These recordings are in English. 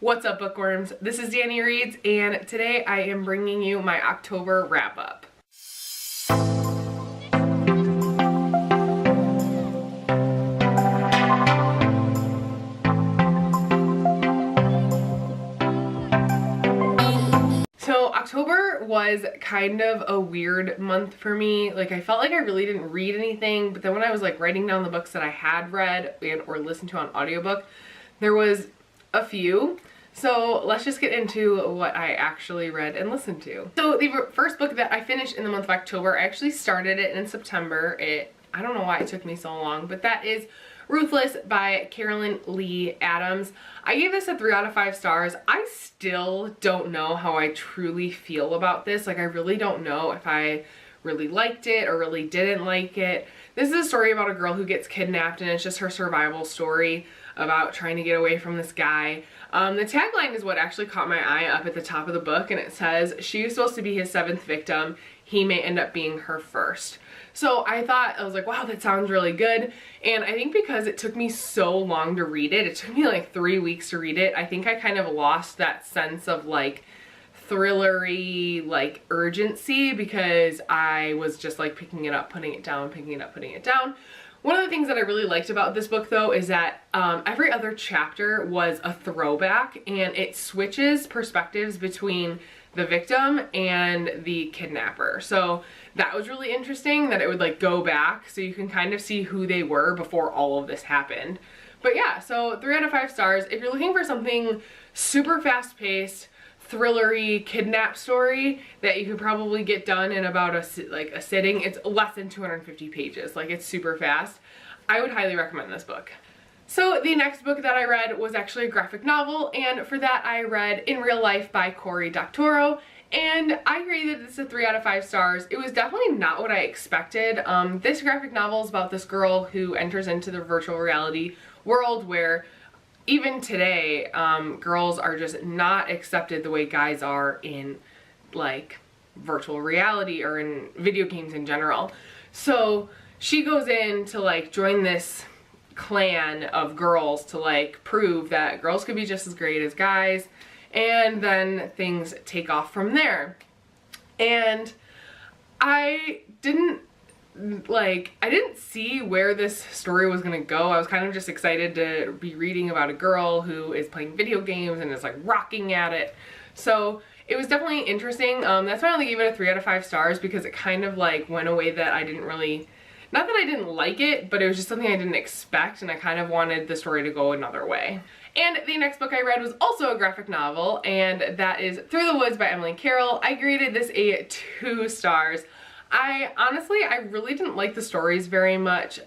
What's up, bookworms? This is Dani Reads, and today I am bringing you my October wrap-up. So October was kind of a weird month for me. Like, I felt like I really didn't read anything, but then when I was like writing down the books that I had read and or listened to on audiobook, there was a few. So let's just get into what I actually read and listened to. So the first book that I finished in the month of October, I actually started it in September. I don't know why it took me so long, but that is Ruthless by Carolyn Lee Adams. I gave this a 3 out of 5 stars. I still don't know how I truly feel about this. Like, I really don't know if I really liked it or really didn't like it. This is a story about a girl who gets kidnapped, and it's just her survival story about trying to get away from this guy. The tagline is what actually caught my eye up at the top of the book, and it says, "She was supposed to be his 7th victim. He may end up being her first." So I was like, wow, that sounds really good. And I think because it took me so long to read it, it took me like 3 weeks to read it, I think I kind of lost that sense of like thrillery like urgency, because I was just like picking it up, putting it down, picking it up, putting it down. One of the things that I really liked about this book, though, is that every other chapter was a throwback, and it switches perspectives between the victim and the kidnapper. So that was really interesting, that it would like go back so you can kind of see who they were before all of this happened. But yeah, so 3 out of 5 stars. If you're looking for something super fast-paced, thrillery kidnap story that you could probably get done in about a sitting, it's less than 250 pages. Like, it's super fast. I would highly recommend this book. So the next book that I read was actually a graphic novel, and for that I read In Real Life by Cory Doctorow, and I rated this a 3 out of 5 stars. It was definitely not what I expected. This graphic novel is about this girl who enters into the virtual reality world where even today, girls are just not accepted the way guys are in like virtual reality or in video games in general. So she goes in to like join this clan of girls to like prove that girls could be just as great as guys, and then things take off from there. And I didn't see where this story was gonna go. I was kind of just excited to be reading about a girl who is playing video games and is like rocking at it. So it was definitely interesting. That's why I only gave it a 3 out of 5 stars, because it kind of like went away that I didn't really, not that I didn't like it, but it was just something I didn't expect, and I kind of wanted the story to go another way. And the next book I read was also a graphic novel, and that is Through the Woods by Emily Carroll. I graded this a 2 stars. I really didn't like the stories very much.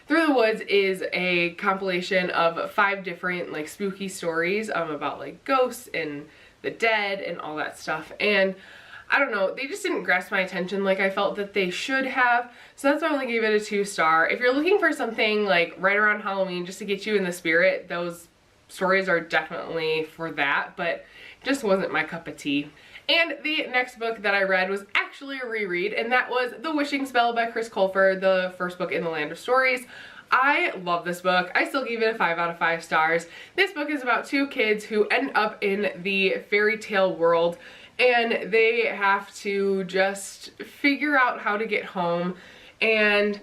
Through the Woods is a compilation of 5 different like spooky stories about like ghosts and the dead and all that stuff. And I don't know, they just didn't grasp my attention like I felt that they should have. So that's why I only gave it a 2 star. If you're looking for something like right around Halloween just to get you in the spirit, those stories are definitely for that, but it just wasn't my cup of tea. And the next book that I read was actually a reread, and that was The Wishing Spell by Chris Colfer, the first book in the Land of Stories. I love this book. I still gave it a 5 out of 5 stars. This book is about 2 kids who end up in the fairy tale world, and they have to just figure out how to get home, and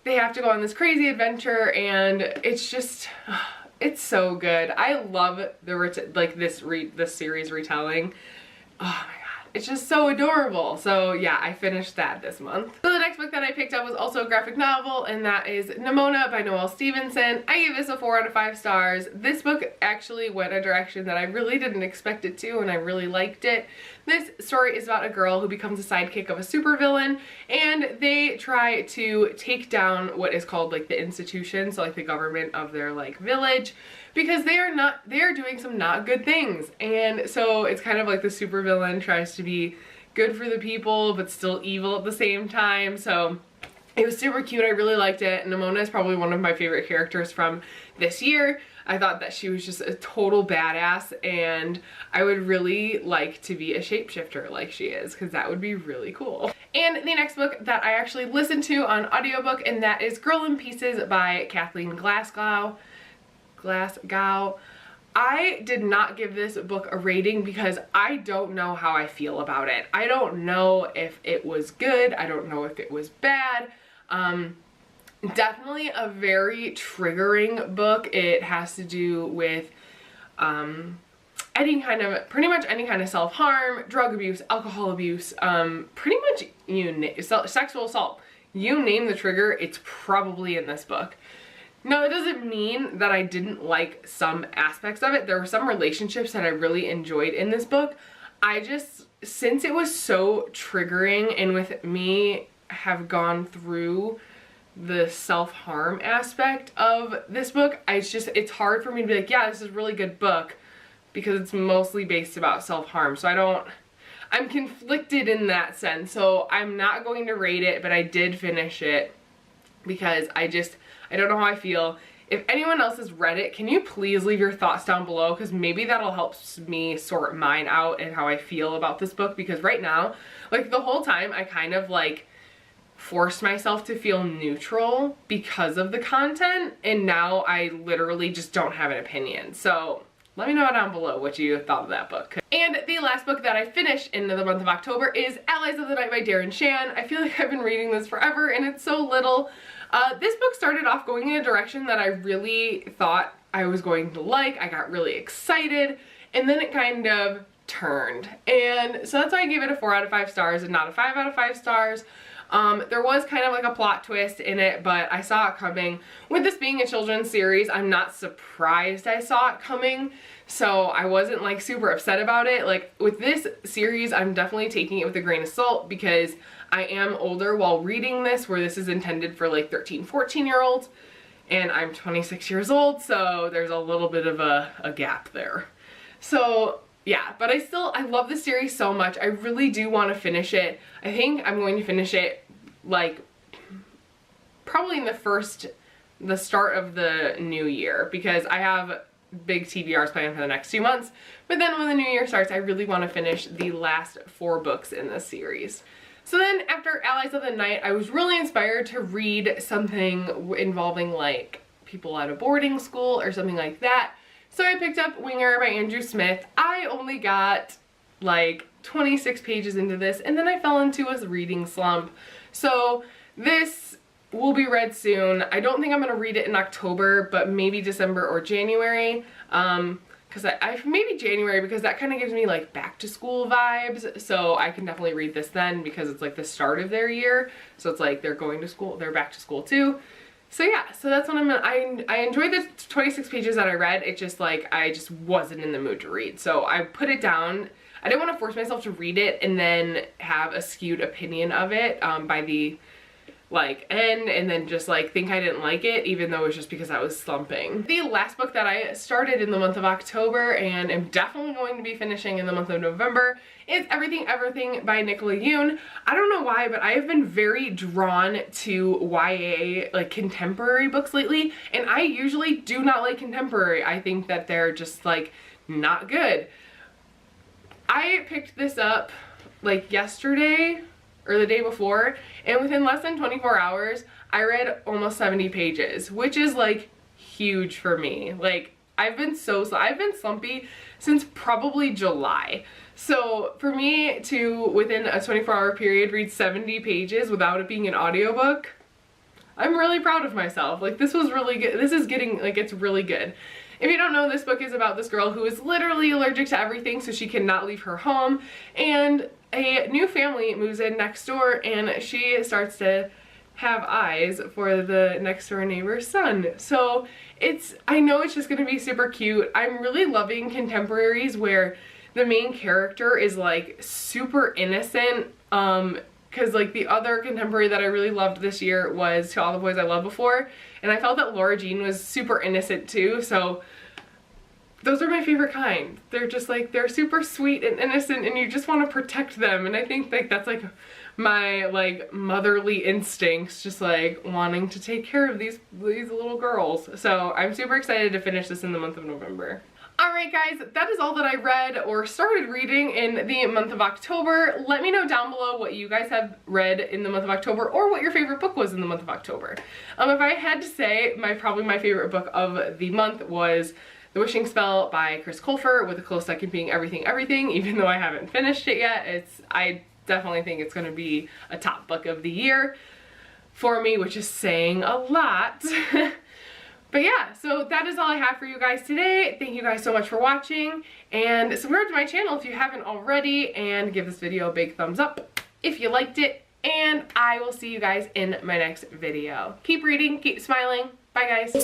they have to go on this crazy adventure, and it's just, it's so good. I love this series retelling. Oh my god, it's just so adorable. So yeah, I finished that this month. So the next book that I picked up was also a graphic novel, and that is Nimona by Noelle Stevenson. I gave this a 4 out of 5 stars. This book actually went a direction that I really didn't expect it to, and I really liked it. This story is about a girl who becomes a sidekick of a supervillain, and they try to take down what is called like the institution, so like the government of their like village, because they are doing some not good things. And so it's kind of like the supervillain tries to be good for the people but still evil at the same time. So it was super cute. I really liked it. Nimona is probably one of my favorite characters from this year. I thought that she was just a total badass, and I would really like to be a shapeshifter like she is, because that would be really cool. And the next book that I actually listened to on audiobook, and that is Girl in Pieces by Kathleen Glasgow. I did not give this book a rating because I don't know how I feel about it. I don't know if it was good. I don't know if it was bad. Definitely a very triggering book. It has to do with pretty much any kind of self-harm, drug abuse, alcohol abuse, pretty much sexual assault. You name the trigger, it's probably in this book. No, it doesn't mean that I didn't like some aspects of it. There were some relationships that I really enjoyed in this book. Since it was so triggering, and with me have gone through the self-harm aspect of this book, it's hard for me to be like, yeah, this is a really good book, because it's mostly based about self-harm. So I'm conflicted in that sense. So I'm not going to rate it, but I did finish it because I don't know how I feel. If anyone else has read it, can you please leave your thoughts down below? Because maybe that'll help me sort mine out and how I feel about this book. Because right now, like the whole time, I kind of like forced myself to feel neutral because of the content. And now I literally just don't have an opinion. So let me know down below what you thought of that book. And the last book that I finished in the month of October is Allies of the Night by Darren Shan. I feel like I've been reading this forever and it's so little. This book started off going in a direction that I really thought I was going to like. I got really excited, and then it kind of turned. And so that's why I gave it a 4 out of 5 stars and not a 5 out of 5 stars. There was kind of like a plot twist in it, but I saw it coming. With this being a children's series, I'm not surprised I saw it coming, so I wasn't like super upset about it. Like with this series, I'm definitely taking it with a grain of salt because I am older while reading this, where this is intended for like 13, 14-year-olds, and I'm 26 years old, so there's a little bit of a gap there. So yeah, but I love this series so much. I really do want to finish it. I think I'm going to finish it like probably in the start of the new year, because I have big TBRs planned for the next 2 months. But then when the new year starts, I really want to finish the last 4 books in this series. So then after Allies of the Night, I was really inspired to read something involving like people at a boarding school or something like that. So I picked up Winger by Andrew Smith. I only got like 26 pages into this, and then I fell into a reading slump. So this will be read soon. I don't think I'm going to read it in October, but maybe December or January. Because maybe January, because that kind of gives me like back to school vibes. So I can definitely read this then, because it's like the start of their year. So it's like they're going to school, they're back to school too. So yeah, so that's what I enjoyed the 26 pages that I read. It just like, I just wasn't in the mood to read. So I put it down. I didn't want to force myself to read it and then have a skewed opinion of it by the like end, and then just like think I didn't like it, even though it was just because I was slumping. The last book that I started in the month of October and am definitely going to be finishing in the month of November is Everything Everything by Nicola Yoon. I don't know why, but I have been very drawn to YA, like contemporary books lately, and I usually do not like contemporary. I think that they're just like not good. I picked this up like yesterday or the day before, and within less than 24 hours I read almost 70 pages, which is like huge for me. Like I've been slumpy since probably July. So for me to within a 24-hour period read 70 pages without it being an audiobook, I'm really proud of myself. Like this was really good. This is getting like, it's really good. If you don't know, this book is about this girl who is literally allergic to everything, so she cannot leave her home, and a new family moves in next door, and she starts to have eyes for the next door neighbor's son. So I know it's just gonna be super cute. I'm really loving contemporaries where the main character is like super innocent, because like the other contemporary that I really loved this year was To All the Boys I Loved Before, and I felt that Laura Jean was super innocent too. So those are my favorite kind. They're just like, they're super sweet and innocent, and you just want to protect them. And I think like that's like my like motherly instincts, just like wanting to take care of these little girls. So I'm super excited to finish this in the month of November. Alright guys, that is all that I read or started reading in the month of October. Let me know down below what you guys have read in the month of October, or what your favorite book was in the month of October. If I had to say, probably my favorite book of the month was The Wishing Spell by Chris Colfer, with a close second being Everything Everything, even though I haven't finished it yet. I definitely think it's going to be a top book of the year for me, which is saying a lot. But yeah, so that is all I have for you guys today. Thank you guys so much for watching, and subscribe to my channel if you haven't already, and give this video a big thumbs up if you liked it, and I will see you guys in my next video. Keep reading, keep smiling. Bye guys.